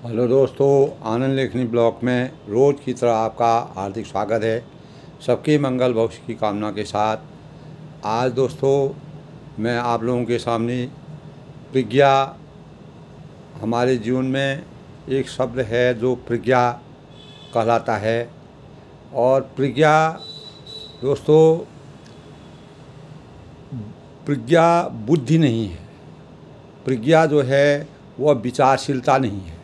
Hello दोस्तों, आनंद लेखनी blog में रोज़ की तरह आपका हार्दिक स्वागत है। सबके मंगल भविष्य की कामना के साथ आज दोस्तों मैं आप लोगों के सामने प्रज्ञा हमारे जीवन में एक शब्द है जो प्रज्ञा कहलाता है। और प्रज्ञा दोस्तों, प्रज्ञा बुद्धि नहीं है। प्रज्ञा जो है वह विचारशीलता नहीं है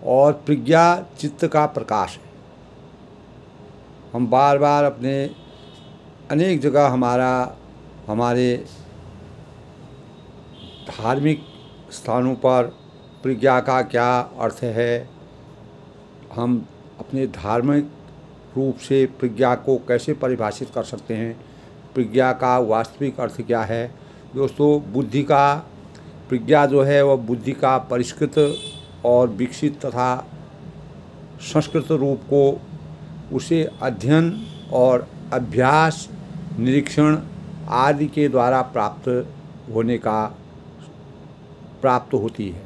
और प्रज्ञा चित्त का प्रकाश है। हम बार बार अपने अनेक जगह हमारे धार्मिक स्थानों पर प्रज्ञा का क्या अर्थ है, हम अपने धार्मिक रूप से प्रज्ञा को कैसे परिभाषित कर सकते हैं, प्रज्ञा का वास्तविक अर्थ क्या है। दोस्तों, प्रज्ञा जो है वह बुद्धि का परिष्कृत और विकसित तथा संस्कृत रूप को उसे अध्ययन और अभ्यास, निरीक्षण आदि के द्वारा प्राप्त होती है,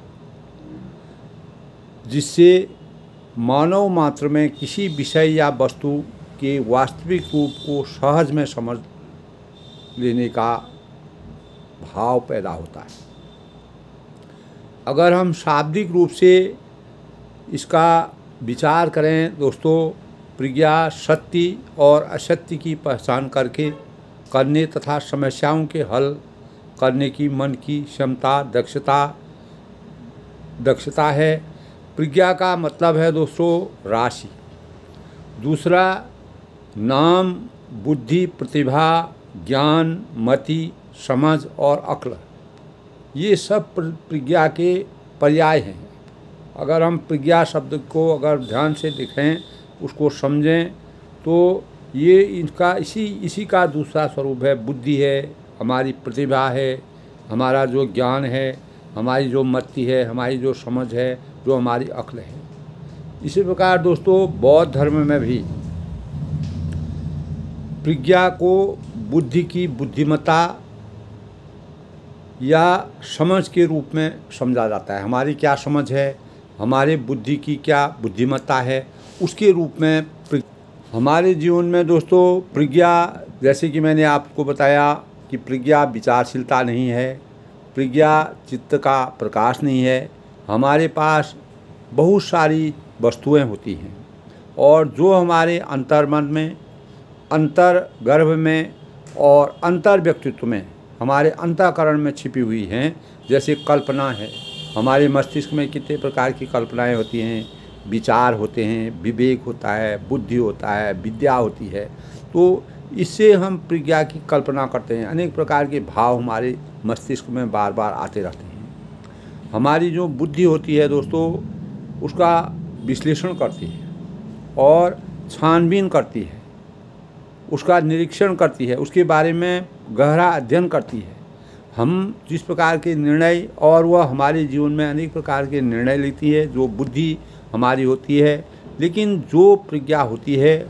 जिससे मानव मात्र में किसी विषय या वस्तु के वास्तविक रूप को सहज में समझ लेने का भाव पैदा होता है। अगर हम शाब्दिक रूप से इसका विचार करें दोस्तों, प्रज्ञा सत्य और असत्य की पहचान करने तथा समस्याओं के हल करने की मन की क्षमता, दक्षता है। प्रज्ञा का मतलब है दोस्तों राशि। दूसरा, नाम, बुद्धि, प्रतिभा, ज्ञान, मति, समझ और अक्ल, ये सब प्रज्ञा के पर्याय हैं। अगर हम प्रज्ञा शब्द को अगर ध्यान से देखें, उसको समझें, तो ये इसी का दूसरा स्वरूप है। बुद्धि है, हमारी प्रतिभा है, हमारा जो ज्ञान है, हमारी जो मति है, हमारी जो समझ है, जो हमारी अक्ल है। इसी प्रकार दोस्तों बौद्ध धर्म में भी प्रज्ञा को बुद्धि की बुद्धिमत्ता या समझ के रूप में समझा जाता है। हमारी क्या समझ है, हमारे बुद्धि की क्या बुद्धिमत्ता है, उसके रूप में हमारे जीवन में दोस्तों प्रज्ञा, जैसे कि मैंने आपको बताया कि प्रज्ञा विचारशीलता नहीं है, प्रज्ञा चित्त का प्रकाश नहीं है। हमारे पास बहुत सारी वस्तुएं होती हैं और जो हमारे अंतर्मन में, अंतर्गर्भ में और अंतर व्यक्तित्व में, हमारे अंतःकरण में छिपी हुई हैं। जैसे कल्पना है, हमारे मस्तिष्क में कितने प्रकार की कल्पनाएं होती हैं, विचार होते हैं, विवेक होता है, बुद्धि होता है, विद्या होती है। तो इससे हम प्रज्ञा की कल्पना करते हैं। अनेक प्रकार के भाव हमारे मस्तिष्क में बार बार आते रहते हैं। हमारी जो बुद्धि होती है दोस्तों, उसका विश्लेषण करती है और छानबीन करती है, उसका निरीक्षण करती है, उसके बारे में गहरा अध्ययन करती है। हम जिस प्रकार के निर्णय, और वह हमारे जीवन में अनेक प्रकार के निर्णय लेती है, जो बुद्धि हमारी होती है। लेकिन जो प्रज्ञा होती है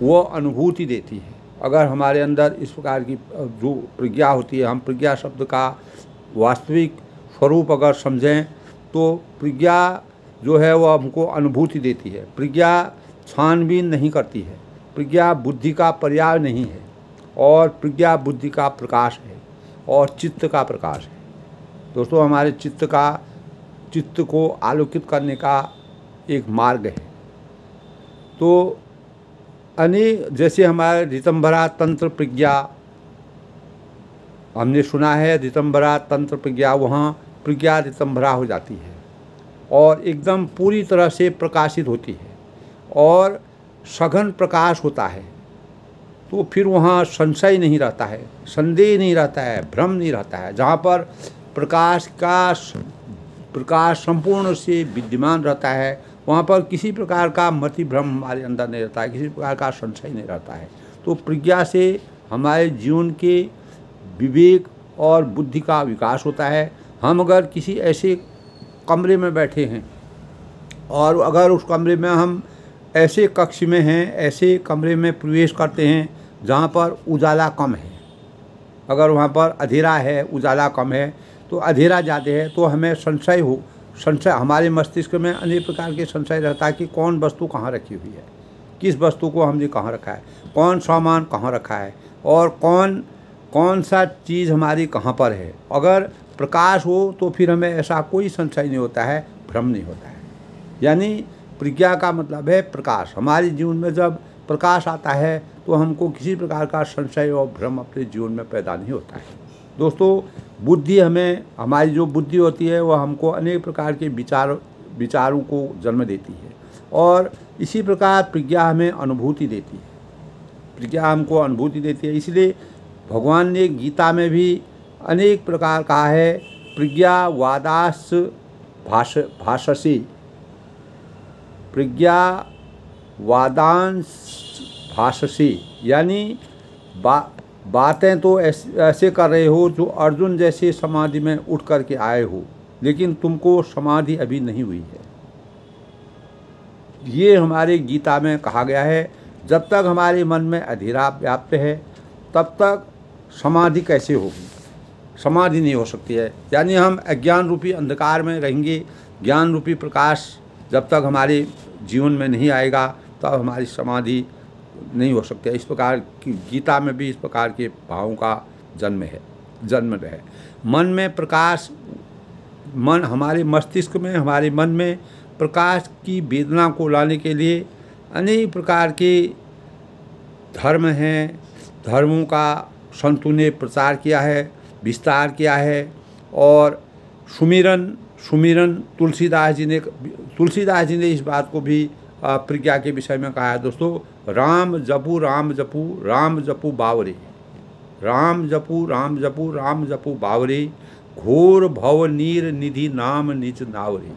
वह अनुभूति देती है। अगर हमारे अंदर इस प्रकार की जो प्रज्ञा होती है, हम प्रज्ञा शब्द का वास्तविक स्वरूप अगर समझें, तो प्रज्ञा जो है वह हमको अनुभूति देती है। प्रज्ञा छानबीन नहीं करती है, प्रज्ञा बुद्धि का पर्याय नहीं है, और प्रज्ञा बुद्धि का प्रकाश है और चित्त का प्रकाश है। दोस्तों, हमारे चित्त को आलोकित करने का एक मार्ग है। तो जैसे हमारे ऋतंभरा तंत्र प्रज्ञा, हमने सुना है ऋतंभरा तंत्र प्रज्ञा, वहाँ प्रज्ञा ऋतंभरा हो जाती है और एकदम पूरी तरह से प्रकाशित होती है और सघन प्रकाश होता है। तो फिर वहाँ संशय नहीं रहता है, संदेह नहीं रहता है, भ्रम नहीं रहता है। जहाँ पर प्रकाश संपूर्ण से विद्यमान रहता है, वहाँ पर किसी प्रकार का मति भ्रम हमारे अंदर नहीं रहता है, किसी प्रकार का संशय नहीं रहता है। तो प्रज्ञा से हमारे जीवन के विवेक और बुद्धि का विकास होता है। हम अगर किसी ऐसे कमरे में बैठे हैं और अगर उस कमरे में हम ऐसे कक्ष में हैं, ऐसे कमरे में प्रवेश करते हैं जहाँ पर उजाला कम है, अगर वहाँ पर अंधेरा है, उजाला कम है, तो अंधेरा ज़्यादा है, तो हमें संशय संशय, हमारे मस्तिष्क में अनेक प्रकार के संशय रहता है कि कौन वस्तु कहाँ रखी हुई है, किस वस्तु को हमने कहाँ रखा है, कौन सामान कहाँ रखा है, और कौन सा चीज़ हमारी कहाँ पर है। अगर प्रकाश हो तो फिर हमें ऐसा कोई संशय नहीं होता है, भ्रम नहीं होता है। यानी प्रज्ञा का मतलब है प्रकाश। हमारे जीवन में जब प्रकाश आता है तो हमको किसी प्रकार का संशय और भ्रम अपने जीवन में पैदा नहीं होता है। दोस्तों, बुद्धि हमारी जो बुद्धि होती है वह हमको अनेक प्रकार के विचारों को जन्म देती है, और इसी प्रकार प्रज्ञा हमें अनुभूति देती है। प्रज्ञा हमको अनुभूति देती है। इसलिए भगवान ने गीता में भी अनेक प्रकार कहा है, प्रज्ञा वादास भाषसी, प्रज्ञा वादांश भाषसी, यानी बातें तो ऐसे कर रहे हो जो अर्जुन जैसे समाधि में उठ कर के आए हो, लेकिन तुमको समाधि अभी नहीं हुई है। ये हमारे गीता में कहा गया है। जब तक हमारे मन में अधीरा व्याप्त है तब तक समाधि कैसे होगी, समाधि नहीं हो सकती है। यानी हम अज्ञान रूपी अंधकार में रहेंगे। ज्ञान रूपी प्रकाश जब तक हमारे जीवन में नहीं आएगा तब हमारी समाधि नहीं हो सकती है। इस प्रकार की गीता में भी इस प्रकार के भावों का जन्म है। मन में प्रकाश, हमारे मस्तिष्क में, हमारे मन में प्रकाश की वेदना को लाने के लिए अनेक प्रकार के धर्म हैं। धर्मों का संतों ने प्रचार किया है, विस्तार किया है। और सुमिरन तुलसीदास जी ने इस बात को भी प्रज्ञा के विषय में कहा है। दोस्तों, राम जपू राम जपू राम जपू बावरे, राम जपू राम जपू राम जपू बावरे, घोर भव नीर निधि नाम निज नावरे,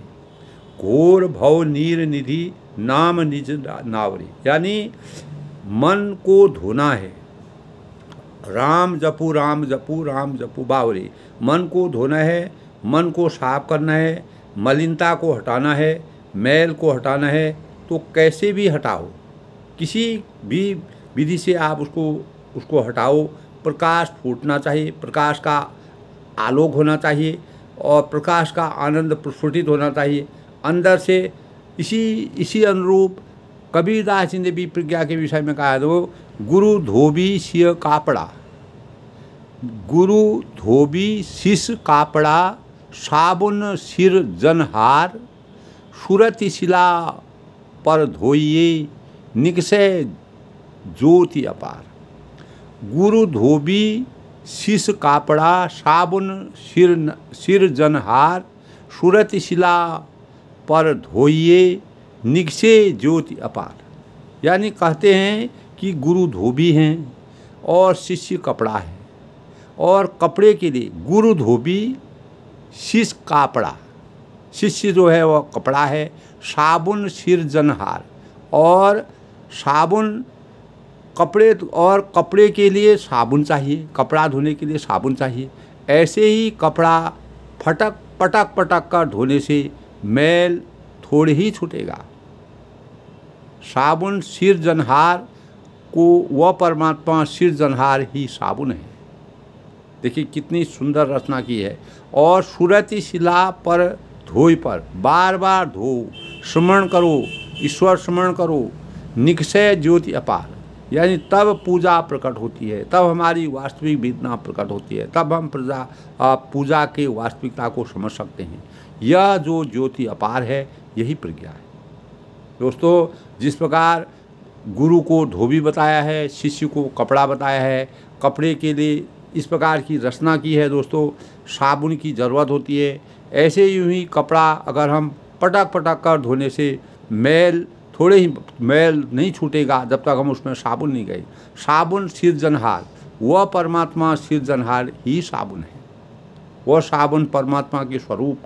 घोर भव नीर निधि नाम निज नावरे। यानी मन को धोना है। राम जपू राम जपू राम जपू बावरे, मन को धोना है, मन को साफ करना है, मलिनता को हटाना है, मैल को हटाना है। तो कैसे भी हटाओ, किसी भी विधि से आप उसको हटाओ। प्रकाश फूटना चाहिए, प्रकाश का आलोक होना चाहिए, और प्रकाश का आनंद प्रस्फुटित होना चाहिए अंदर से। इसी अनुरूप कबीरदास जी ने भी प्रज्ञा के विषय में कहा है। तो गुरु धोबी सिय कापड़ा, गुरु धोबी शिष कापड़ा, साबुन सिर जनहार, सुरति शिला पर धोइए, निकसे ज्योति अपार। गुरु धोबी शिष कापड़ा, साबुन सिर जनहार, सुरति शिला पर धोइए, निकसे ज्योति अपार। यानी कहते हैं कि गुरु धोबी हैं और शिष्य कपड़ा है। और कपड़े के लिए गुरु धोबी, शिष्य कापड़ा, शिष्य जो है वह कपड़ा है। साबुन सिर जनहार, और साबुन कपड़े, और कपड़े के लिए साबुन चाहिए, कपड़ा धोने के लिए साबुन चाहिए। ऐसे ही कपड़ा पटक कर धोने से मैल थोड़े ही छूटेगा। साबुन सिर जनहार को वह परमात्मा सिरजनहार ही साबुन है। देखिए कितनी सुंदर रचना की है। और सुरति शिला पर धोई पर बार बार धो, स्मरण करो, ईश्वर स्मरण करो, निक्षय ज्योति अपार, यानी तब पूजा प्रकट होती है, तब हमारी वास्तविक वेदना प्रकट होती है, तब हम पूजा के वास्तविकता को समझ सकते हैं। यह जो ज्योति अपार है यही प्रज्ञा है। दोस्तों, जिस प्रकार गुरु को धोबी बताया है, शिष्य को कपड़ा बताया है, कपड़े के लिए इस प्रकार की रचना की है दोस्तों, साबुन की ज़रूरत होती है। ऐसे यूँ ही कपड़ा अगर हम पटक कर धोने से मैल थोड़े ही मैल नहीं छूटेगा जब तक हम उसमें साबुन नहीं गए। साबुन सिरजनहार, वह परमात्मा सिरजनहार ही साबुन है। वह साबुन परमात्मा के स्वरूप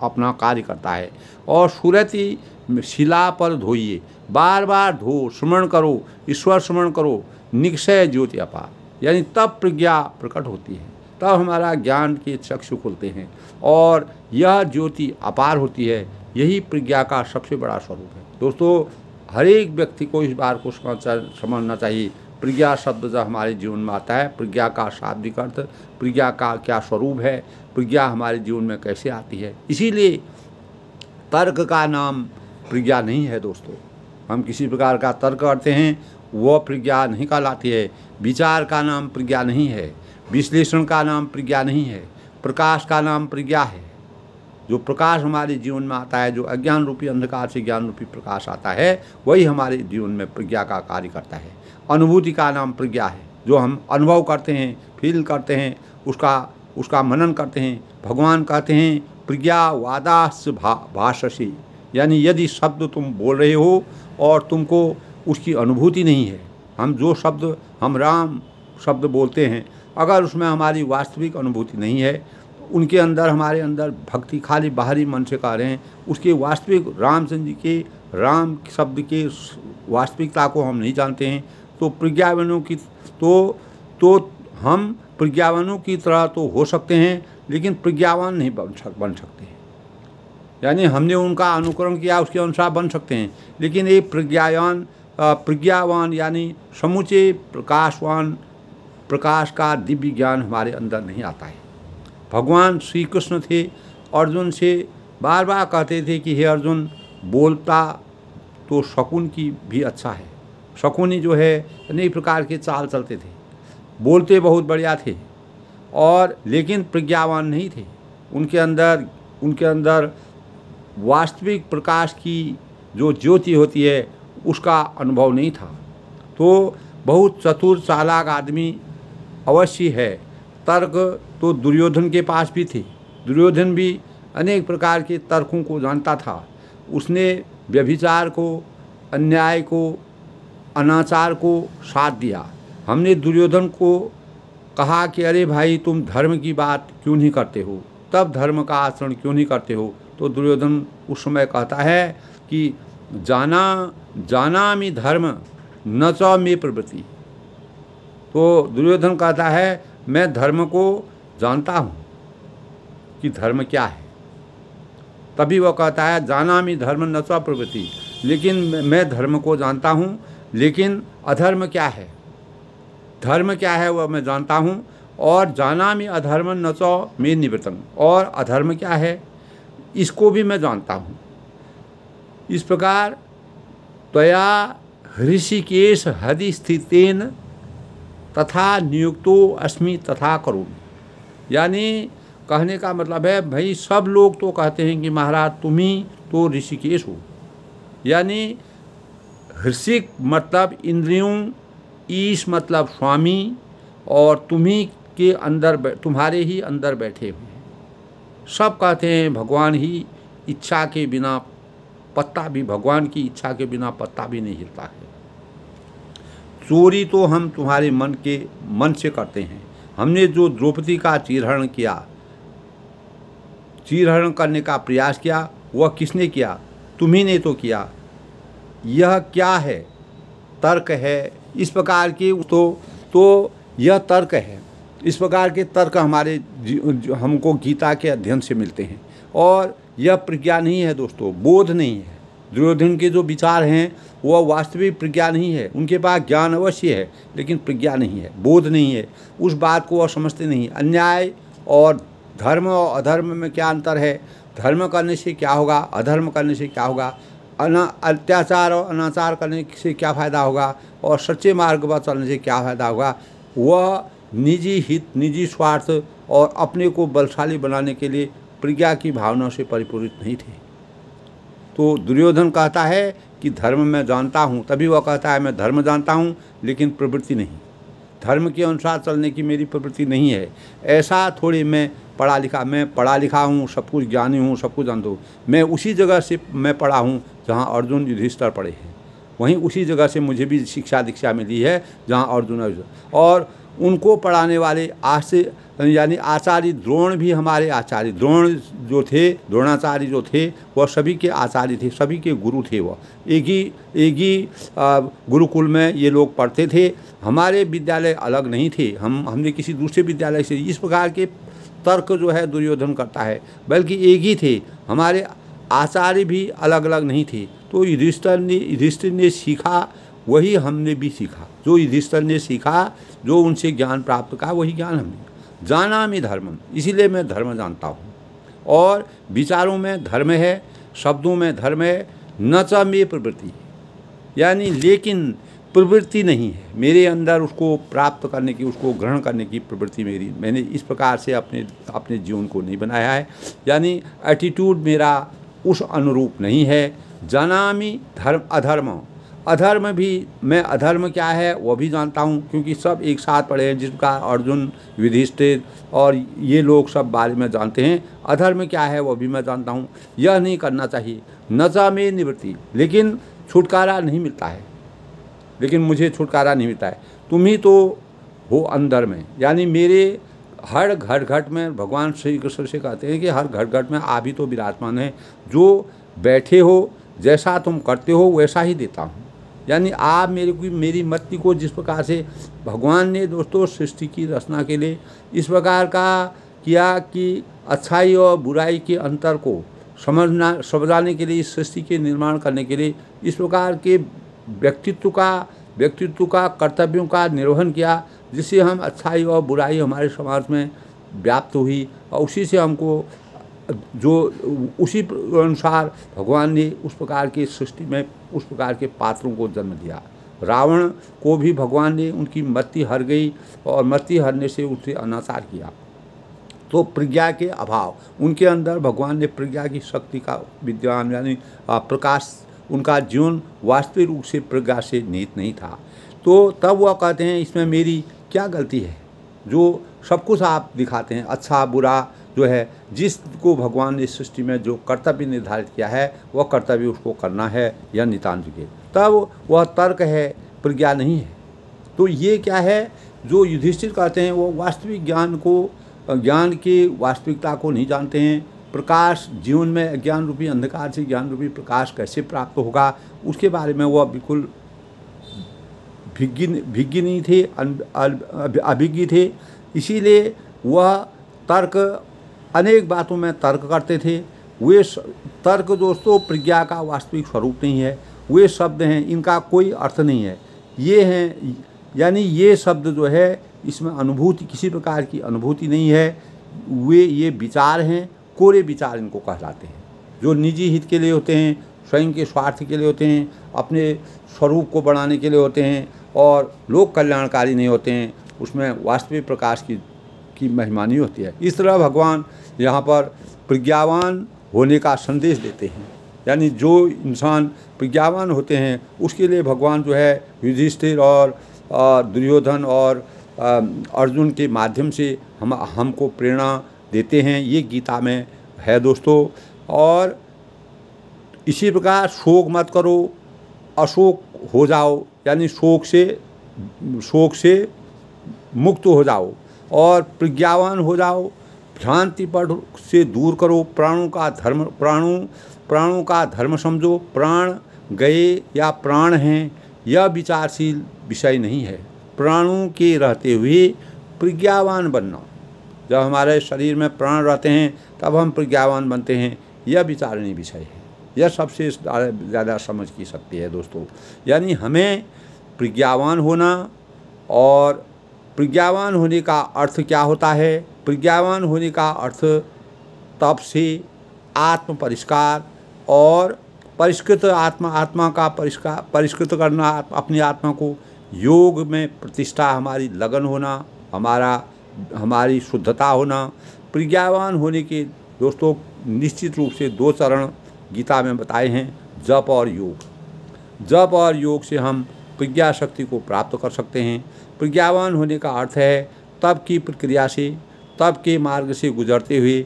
अपना कार्य करता है। और सुरति शिला पर धोइए, बार बार धो, स्मरण करो, ईश्वर स्मरण करो, निक्षय ज्योति अपार, यानी तब प्रज्ञा प्रकट होती है, तब हमारा ज्ञान के चक्षु खुलते हैं और यह ज्योति अपार होती है। यही प्रज्ञा का सबसे बड़ा स्वरूप है। दोस्तों, हर एक व्यक्ति को इस बात को समझना चाहिए। प्रज्ञा शब्द जब हमारे जीवन में आता है, प्रज्ञा का शाब्दिक अर्थ, प्रज्ञा का क्या स्वरूप है, प्रज्ञा हमारे जीवन में कैसे आती है। इसीलिए तर्क का नाम प्रज्ञा नहीं है दोस्तों। हम किसी प्रकार का तर्क करते हैं वह प्रज्ञा नहीं कहलाती है। विचार का नाम प्रज्ञा नहीं है, विश्लेषण का नाम प्रज्ञा नहीं है, प्रकाश का नाम प्रज्ञा है। जो प्रकाश हमारे जीवन में आता है, जो अज्ञान रूपी अंधकार से ज्ञान रूपी प्रकाश आता है, वही हमारे जीवन में प्रज्ञा का कार्य करता है। अनुभूति का नाम प्रज्ञा है। जो हम अनुभव करते हैं, फील करते हैं, उसका मनन करते हैं। भगवान कहते हैं प्रज्ञा वादास्य भाषसी, यानी यदि शब्द तुम बोल रहे हो और तुमको उसकी अनुभूति नहीं है, हम राम शब्द बोलते हैं, अगर उसमें हमारी वास्तविक अनुभूति नहीं है, उनके अंदर हमारे अंदर भक्ति खाली बाहरी मन से कर रहे हैं, उसके वास्तविक रामचंद्र जी के राम शब्द के वास्तविकता को हम नहीं जानते हैं, तो प्रज्ञावानों की तो हम प्रज्ञावानों की तरह तो हो सकते हैं, लेकिन प्रज्ञावान नहीं बन सकते। यानी हमने उनका अनुकरण किया, उसके अनुसार बन सकते हैं, लेकिन ये प्रज्ञावान यानी समूचे प्रकाश का दिव्य ज्ञान हमारे अंदर नहीं आता है। भगवान श्री कृष्ण थे, अर्जुन से बार बार कहते थे कि हे अर्जुन, बोलता तो शकुन की भी अच्छा है। शकुनी जो है अनेक प्रकार के चाल चलते थे, बोलते बहुत बढ़िया थे, और लेकिन प्रज्ञावान नहीं थे। उनके अंदर वास्तविक प्रकाश की जो ज्योति होती है उसका अनुभव नहीं था। तो बहुत चतुर चालाक आदमी अवश्य है। तर्क तो दुर्योधन के पास भी थे। दुर्योधन भी अनेक प्रकार के तर्कों को जानता था। उसने व्यभिचार को, अन्याय को, अनाचार को साथ दिया। हमने दुर्योधन को कहा कि अरे भाई, तुम धर्म की बात क्यों नहीं करते हो, तब धर्म का आचरण क्यों नहीं करते हो। तो दुर्योधन उस समय कहता है कि जानामि धर्म न च मे प्रवृत्ति। तो दुर्योधन कहता है मैं धर्म को जानता हूँ कि धर्म क्या है। तभी वह कहता है जानामि धर्म न च प्रवृत्ति, लेकिन मैं धर्म को जानता हूँ, लेकिन अधर्म क्या है, धर्म क्या है वह मैं जानता हूँ। और जानामि अधर्म न च मे निवृत्तं, और अधर्म क्या है इसको भी मैं जानता हूँ। इस प्रकार त्वया ऋषिकेश हदि स्थितेन तथा नियुक्तो अस्मि तथा करोमि। यानी कहने का मतलब है भाई, सब लोग तो कहते हैं कि महाराज तुम ही तो ऋषिकेश हो। यानी ऋषिक मतलब इंद्रियों, ईश मतलब स्वामी, और तुम्ही के अंदर तुम्हारे ही अंदर बैठे हुए हैं। सब कहते हैं भगवान ही इच्छा के बिना पत्ता भी, भगवान की इच्छा के बिना पत्ता भी नहीं हिलता है। चोरी तो हम तुम्हारे मन से करते हैं। हमने जो द्रौपदी का चीरहरण किया, चीरहरण करने का प्रयास किया, वह किसने किया? तुम्ही ने तो किया। यह क्या है? तर्क है। इस प्रकार के तो यह तर्क है। इस प्रकार के तर्क हमको गीता के अध्ययन से मिलते हैं, और यह प्रज्ञा नहीं है दोस्तों, बोध नहीं है। दुर्योधन के जो विचार हैं वह वास्तविक प्रज्ञा नहीं है। उनके पास ज्ञान अवश्य है, लेकिन प्रज्ञा नहीं है, बोध नहीं है। उस बात को वह समझते नहीं। अन्याय और धर्म और अधर्म में क्या अंतर है? धर्म करने से क्या होगा, अधर्म करने से क्या होगा, अत्याचार और अनाचार करने से क्या फ़ायदा होगा, और सच्चे मार्ग पर चलने से क्या फ़ायदा होगा। वह निजी हित, निजी स्वार्थ और अपने को बलशाली बनाने के लिए प्रज्ञा की भावना से परिपूरित नहीं थे। तो दुर्योधन कहता है कि धर्म मैं जानता हूँ, तभी वह कहता है मैं धर्म जानता हूँ, लेकिन प्रवृत्ति नहीं, धर्म के अनुसार चलने की मेरी प्रवृत्ति नहीं है। ऐसा थोड़ी मैं पढ़ा लिखा हूँ, सब कुछ ज्ञानी हूँ, सब कुछ जानता हूँ। मैं उसी जगह से मैं पढ़ा हूँ जहाँ अर्जुन युधिष्ठिर पढ़े हैं, वहीं उसी जगह से मुझे भी शिक्षा दीक्षा मिली है जहाँ अर्जुन। और उनको पढ़ाने वाले यानी आचार्य द्रोण भी हमारे आचार्य, द्रोण जो थे, द्रोणाचार्य जो थे, वह सभी के आचार्य थे, सभी के गुरु थे। वह एक ही गुरुकुल में ये लोग पढ़ते थे। हमारे विद्यालय अलग नहीं थे, हमने किसी दूसरे विद्यालय से इस प्रकार के तर्क जो है दुर्योधन करता है, बल्कि एक ही थे। हमारे आचार्य भी अलग अलग नहीं थे। तो युधिष्ठिर ने सीखा वही हमने भी सीखा। जो युधिष्ठिर ने सीखा, जो उनसे ज्ञान प्राप्त का, वही ज्ञान हमने जाना। मैं धर्मम, इसीलिए मैं धर्म जानता हूँ। और विचारों में धर्म है, शब्दों में धर्म है, न च मे प्रवृत्ति, यानी लेकिन प्रवृत्ति नहीं है मेरे अंदर उसको प्राप्त करने की, उसको ग्रहण करने की प्रवृत्ति मैंने इस प्रकार से अपने जीवन को नहीं बनाया है, यानी एटीट्यूड मेरा उस अनुरूप नहीं है। जानामि धर्म अधर्म, अधर्म भी मैं अधर्म क्या है वह भी जानता हूँ, क्योंकि सब एक साथ पढ़े हैं, जिसका अर्जुन, युधिष्ठिर और ये लोग सब बारे में जानते हैं। अधर्म क्या है वह भी मैं जानता हूँ। यह नहीं करना चाहिए। न च मे निवृत्ति, लेकिन छुटकारा नहीं मिलता है, लेकिन मुझे छुटकारा नहीं मिलता है। तुम ही तो हो अंदर में, यानी मेरे हर घट घट में भगवान श्री कृष्ण से कहते हैं कि हर घट घट में आप ही तो विराजमान है, जो बैठे हो जैसा तुम करते हो वैसा ही देता हूँ। यानी आप मेरी मति को जिस प्रकार से भगवान ने दोस्तों सृष्टि की रचना के लिए इस प्रकार का किया कि अच्छाई और बुराई के अंतर को समझाने के लिए, इस सृष्टि के निर्माण करने के लिए इस प्रकार के व्यक्तित्व का कर्तव्यों का निर्वहन किया, जिससे हम अच्छाई और बुराई हमारे समाज में व्याप्त हुई, और उसी से हमको उसी अनुसार भगवान ने उस प्रकार की सृष्टि में उस प्रकार के पात्रों को जन्म दिया। रावण को भी भगवान ने उनकी मति हर गई, और मति हरने से उसे अनाचार किया। तो प्रज्ञा के अभाव, उनके अंदर भगवान ने प्रज्ञा की शक्ति का विद्वान यानी प्रकाश, उनका जीवन वास्तविक रूप से प्रज्ञा से निहित नहीं था। तो तब वह कहते हैं इसमें मेरी क्या गलती है, जो सब कुछ आप दिखाते हैं, अच्छा बुरा जो है, जिसको भगवान ने सृष्टि में जो कर्तव्य निर्धारित किया है वह कर्तव्य उसको करना है, यह नितांत के, तब वह तर्क है, प्रज्ञा नहीं है। तो ये क्या है, जो युधिष्ठिर कहते हैं वो वास्तविक ज्ञान की वास्तविकता को नहीं जानते हैं। प्रकाश जीवन में ज्ञान रूपी अंधकार से ज्ञान रूपी प्रकाश कैसे प्राप्त होगा, उसके बारे में वह बिल्कुल भिज्ञ नहीं थे, अभिज्ञ थे। इसीलिए वह तर्क, अनेक बातों में तर्क करते थे। वे तर्क दोस्तों प्रज्ञा का वास्तविक स्वरूप नहीं है, वे शब्द हैं, इनका कोई अर्थ नहीं है। ये हैं, यानी ये शब्द जो है इसमें अनुभूति, किसी प्रकार की अनुभूति नहीं है। ये विचार हैं, कोरे विचार इनको कहलाते हैं, जो निजी हित के लिए होते हैं, स्वयं के स्वार्थ के लिए होते हैं, अपने स्वरूप को बढ़ाने के लिए होते हैं, और लोक कल्याणकारी नहीं होते हैं। उसमें वास्तविक प्रकाश की महिमा नहीं होती है। इस तरह भगवान यहाँ पर प्रज्ञावान होने का संदेश देते हैं, यानी जो इंसान प्रज्ञावान होते हैं उसके लिए भगवान जो है युधिष्ठिर और दुर्योधन और अर्जुन के माध्यम से हमको प्रेरणा देते हैं। ये गीता में है दोस्तों। और इसी प्रकार शोक मत करो, अशोक हो जाओ, यानी शोक से मुक्त हो जाओ और प्रज्ञावान हो जाओ। भ्रांति पर से दूर करो, प्राणों का धर्म समझो। प्राण गए या प्राण हैं यह विचारशील विषय नहीं है। प्राणों के रहते हुए प्रज्ञावान बनना, जब हमारे शरीर में प्राण रहते हैं तब हम प्रज्ञावान बनते हैं, यह विचारणीय विषय है। यह सबसे ज़्यादा समझ की शक्ति है दोस्तों। यानी हमें प्रज्ञावान होना, और प्रज्ञावान होने का अर्थ क्या होता है? प्रज्ञावान होने का अर्थ तप से आत्म परिष्कार और परिष्कृत आत्मा का परिष्कृत करना, अपनी आत्मा को योग में प्रतिष्ठा, हमारी लगन होना, हमारी शुद्धता होना। प्रज्ञावान होने के दोस्तों निश्चित रूप से 2 चरण गीता में बताए हैं, जप और योग। जप और योग से हम प्रज्ञा शक्ति को प्राप्त कर सकते हैं। प्रज्ञावान होने का अर्थ है तप की प्रक्रिया से, तप के मार्ग से गुजरते हुए,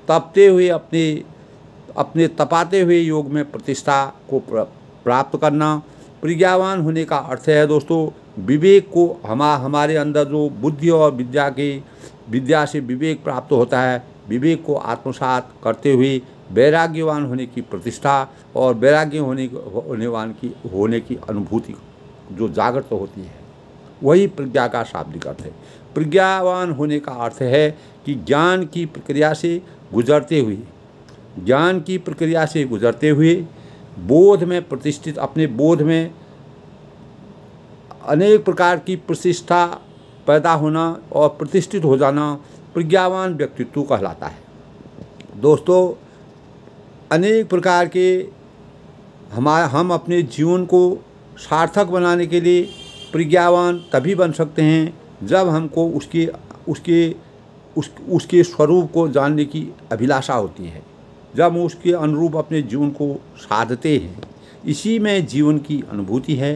तपते हुए अपने तपाते हुए योग में प्रतिष्ठा को प्राप्त करना। प्रज्ञावान होने का अर्थ है दोस्तों विवेक को, हमारे अंदर जो बुद्धि और विद्या से विवेक प्राप्त होता है, विवेक को आत्मसात करते हुए वैराग्यवान होने की प्रतिष्ठा और वैराग्य होने की अनुभूति जो जागृत होती है, वही प्रज्ञा का शाब्दिक अर्थ है। प्रज्ञावान होने का अर्थ है कि ज्ञान की प्रक्रिया से गुजरते हुए बोध में प्रतिष्ठित, अपने बोध में अनेक प्रकार की प्रतिष्ठा पैदा होना और प्रतिष्ठित हो जाना प्रज्ञावान व्यक्तित्व कहलाता है। दोस्तों अनेक प्रकार के हम अपने जीवन को सार्थक बनाने के लिए प्रज्ञावान तभी बन सकते हैं जब हमको उसके स्वरूप को जानने की अभिलाषा होती है, जब हम उसके अनुरूप अपने जीवन को साधते हैं। इसी में जीवन की अनुभूति है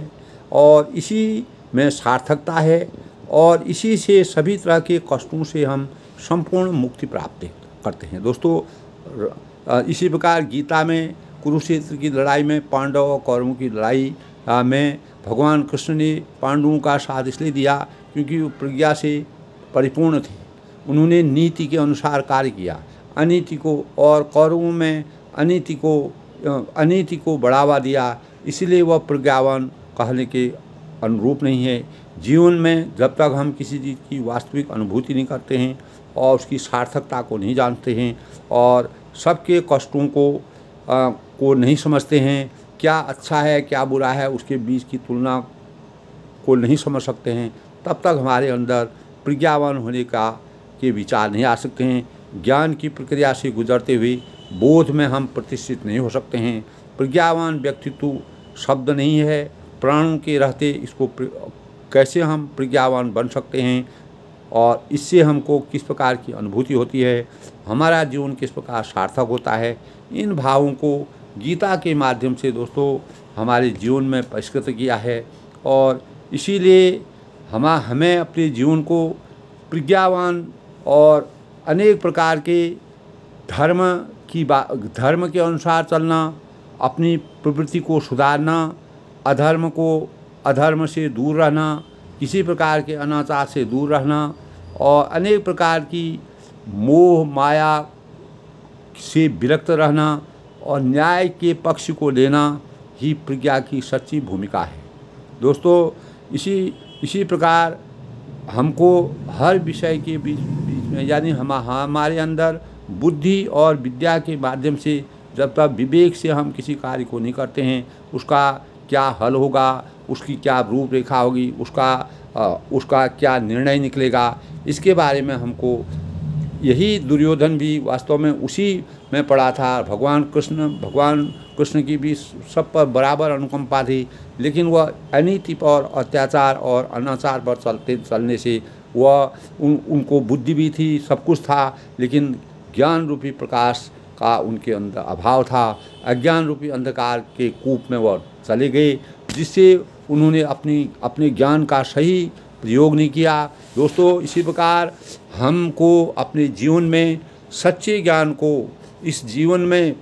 और इसी में सार्थकता है और इसी से सभी तरह के कष्टों से हम संपूर्ण मुक्ति प्राप्त करते हैं। दोस्तों, इसी प्रकार गीता में कुरुक्षेत्र की लड़ाई में पांडव और कौरवों की लड़ाई में भगवान कृष्ण ने पांडवों का साथ इसलिए दिया क्योंकि वो प्रज्ञा से परिपूर्ण थे। उन्होंने नीति के अनुसार कार्य किया, अनीति को, और कौरवों में अनीति को बढ़ावा दिया, इसलिए वह प्रज्ञावान कहने के अनुरूप नहीं है। जीवन में जब तक हम किसी चीज़ की वास्तविक अनुभूति नहीं करते हैं और उसकी सार्थकता को नहीं जानते हैं और सबके कष्टों को नहीं समझते हैं, क्या अच्छा है क्या बुरा है उसके बीच की तुलना को नहीं समझ सकते हैं, तब तक हमारे अंदर प्रज्ञावान होने के विचार नहीं आ सकते हैं। ज्ञान की प्रक्रिया से गुजरते हुए बोध में हम प्रतिष्ठित नहीं हो सकते हैं। प्रज्ञावान व्यक्तित्व शब्द नहीं है, प्राणों के रहते इसको कैसे हम प्रज्ञावान बन सकते हैं और इससे हमको किस प्रकार की अनुभूति होती है, हमारा जीवन किस प्रकार सार्थक होता है, इन भावों को गीता के माध्यम से दोस्तों हमारे जीवन में परिष्कृत किया है। और इसीलिए हमें अपने जीवन को प्रज्ञावान और अनेक प्रकार के धर्म के अनुसार चलना, अपनी प्रवृत्ति को सुधारना, अधर्म से दूर रहना, किसी प्रकार के अनाचार से दूर रहना और अनेक प्रकार की मोह माया से विरक्त रहना और न्याय के पक्ष को लेना ही प्रज्ञा की सच्ची भूमिका है। दोस्तों, इसी प्रकार हमको हर विषय के बीच में, यानी हमारे अंदर बुद्धि और विद्या के माध्यम से जब तक विवेक से हम किसी कार्य को नहीं करते हैं, उसका क्या हल होगा, उसकी क्या रूपरेखा होगी, उसका क्या निर्णय निकलेगा, इसके बारे में हमको, यही दुर्योधन भी वास्तव में उसी में पड़ा था। भगवान कृष्ण की भी सब पर बराबर अनुकंपा थी, लेकिन वह अनीति पर, अत्याचार और अनाचार पर चलने से उनको बुद्धि भी थी, सब कुछ था, लेकिन ज्ञान रूपी प्रकाश का उनके अंदर अभाव था। अज्ञान रूपी अंधकार के कूप में वह चले गए, जिससे उन्होंने अपने ज्ञान का सही प्रयोग नहीं किया। दोस्तों, इसी प्रकार हमको अपने जीवन में सच्चे ज्ञान को इस जीवन में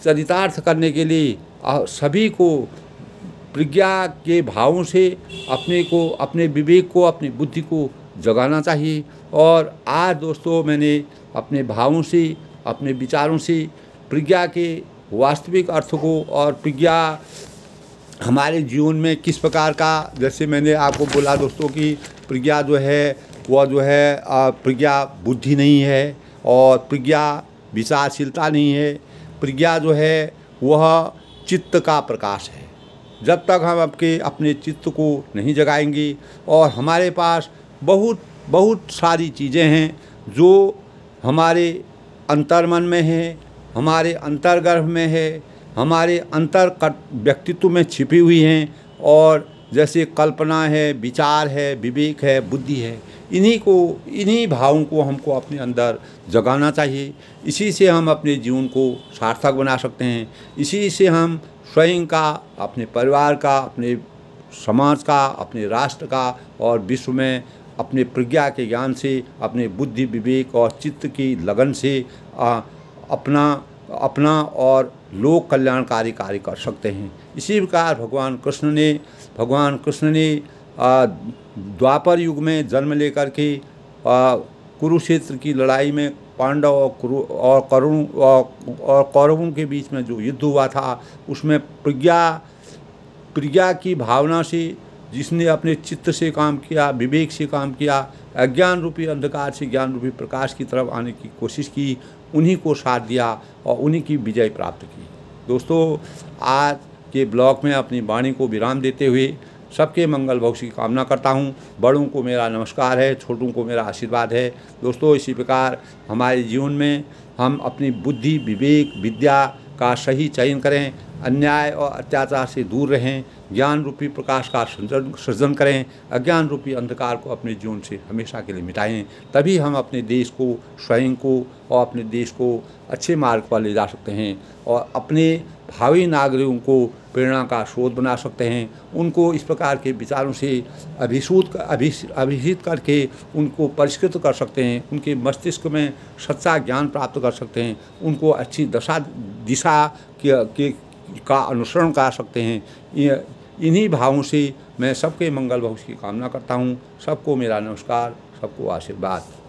चरितार्थ करने के लिए सभी को प्रज्ञा के भावों से अपने विवेक को, अपनी बुद्धि को जगाना चाहिए। और आज दोस्तों मैंने अपने भावों से, अपने विचारों से प्रज्ञा के वास्तविक अर्थ को और प्रज्ञा हमारे जीवन में किस प्रकार का, जैसे मैंने आपको बोला दोस्तों कि प्रज्ञा जो है वह प्रज्ञा बुद्धि नहीं है और प्रज्ञा विचारशीलता नहीं है। प्रज्ञा जो है वह चित्त का प्रकाश है। जब तक हम अपने चित्त को नहीं जगाएंगे और हमारे पास बहुत सारी चीज़ें हैं जो हमारे अंतर्मन में है, हमारे अंतर्गर्भ में है, हमारे व्यक्तित्व में छिपी हुई हैं, और जैसे कल्पना है, विचार है, विवेक है, बुद्धि है, इन्हीं भावों को हमको अपने अंदर जगाना चाहिए। इसी से हम अपने जीवन को सार्थक बना सकते हैं। इसी से हम स्वयं का, अपने परिवार का, अपने समाज का, अपने राष्ट्र का और विश्व में अपने प्रज्ञा के ज्ञान से, अपने बुद्धि विवेक और चित्त की लगन से अपना और लोक कल्याणकारी कार्य कर सकते हैं। इसी प्रकार भगवान कृष्ण ने द्वापर युग में जन्म लेकर के कुरुक्षेत्र की लड़ाई में पांडव और कौरवों के बीच में जो युद्ध हुआ था, उसमें प्रज्ञा की भावना से, जिसने अपने चित्त से काम किया, विवेक से काम किया, अज्ञान रूपी अंधकार से ज्ञान रूपी प्रकाश की तरफ आने की कोशिश की, उन्हीं को साथ दिया और उन्हीं की विजय प्राप्त की। दोस्तों, आज के ब्लॉग में अपनी वाणी को विराम देते हुए सबके मंगल भविष्य की कामना करता हूँ। बड़ों को मेरा नमस्कार है, छोटों को मेरा आशीर्वाद है। दोस्तों, इसी प्रकार हमारे जीवन में हम अपनी बुद्धि विवेक विद्या का सही चयन करें, अन्याय और अत्याचार से दूर रहें, ज्ञान रूपी प्रकाश का सृजन करें, अज्ञान रूपी अंधकार को अपने जीवन से हमेशा के लिए मिटाएं। तभी हम अपने देश को, स्वयं को और अपने देश को अच्छे मार्ग पर ले जा सकते हैं और अपने भावी नागरिकों को प्रेरणा का स्रोत बना सकते हैं। उनको इस प्रकार के विचारों से अभिहित करके उनको परिष्कृत कर सकते हैं, उनके मस्तिष्क में सच्चा ज्ञान प्राप्त कर सकते हैं, उनको अच्छी दिशा का अनुसरण करा सकते हैं। इन्हीं भावों से मैं सबके मंगल भविष्य की कामना करता हूँ। सबको मेरा नमस्कार, सबको आशीर्वाद।